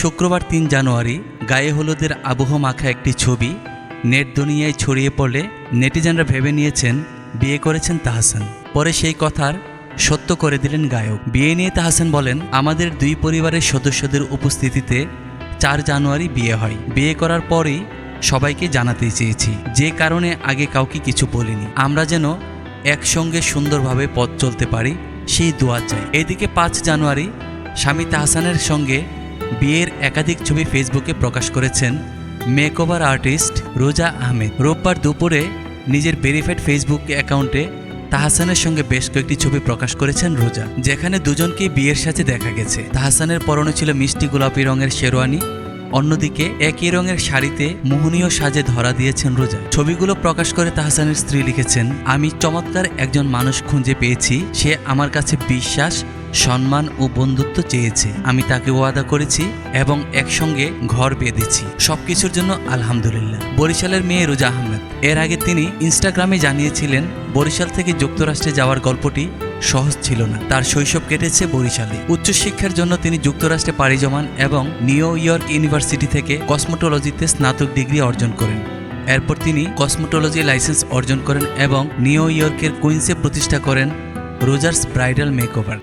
শুক্রবার ৩ জানুয়ারি গায়ে হলুদের আবহ মাখা একটি ছবি নেট দুনিয়ায় ছড়িয়ে পড়লে নেটিজেনরা ভেবে নিয়েছেন বিয়ে করেছেন তাহসান। পরে সেই কথার সত্য করে দিলেন গায়ক। বিয়ে নিয়ে তাহসান বলেন, আমাদের দুই পরিবারের সদস্যদের উপস্থিতিতে ৪ জানুয়ারি বিয়ে হয়। বিয়ে করার পরেই সবাইকে জানাতে চেয়েছি, যে কারণে আগে কাউকে কিছু বলিনি। আমরা যেন একসঙ্গে সুন্দরভাবে পথ চলতে পারি, সেই দোয়া চাই। এদিকে ৫ জানুয়ারি স্বামী তাহসানের সঙ্গে বিয়ের একাধিক ছবি ফেসবুকে প্রকাশ করেছেন মেকওভার আর্টিস্ট রোজা আহমেদ। রোববার দুপুরে নিজের ভেরিফাইড ফেসবুক অ্যাকাউন্টে তাহসানের সঙ্গে বেশ কয়েকটি ছবি প্রকাশ করেছেন রোজা, যেখানে দুজনকেই বিয়ের সাথে দেখা গেছে। তাহসানের পরনে ছিল মিষ্টি গোলাপি রঙের শেরওয়ানি, অন্যদিকে একই রঙের শাড়িতে মোহনীয় সাজে ধরা দিয়েছেন রোজা। ছবিগুলো প্রকাশ করে তাহসানের স্ত্রী লিখেছেন, আমি চমৎকার একজন মানুষ খুঁজে পেয়েছি। সে আমার কাছে বিশ্বাস, সম্মান ও বন্ধুত্ব চেয়েছে। আমি তাকে ওয়াদা করেছি এবং একসঙ্গে ঘর বেঁধেছি। সবকিছুর জন্য আলহামদুলিল্লাহ। বরিশালের মেয়ে রোজা আহমেদ। এর আগে তিনি ইনস্টাগ্রামে জানিয়েছিলেন, বরিশাল থেকে যুক্তরাষ্ট্রে যাওয়ার গল্পটি সহজ ছিল না। তার শৈশব কেটেছে বরিশালে। উচ্চশিক্ষার জন্য তিনি যুক্তরাষ্ট্রে পাড়ি জমান এবং নিউ ইয়র্ক ইউনিভার্সিটি থেকে কসমোটোলজিতে স্নাতক ডিগ্রি অর্জন করেন। এরপর তিনি কসমোটোলজি লাইসেন্স অর্জন করেন এবং নিউ ইয়র্কের কুইন্সে প্রতিষ্ঠা করেন রোজার্স ব্রাইডাল মেকওভার।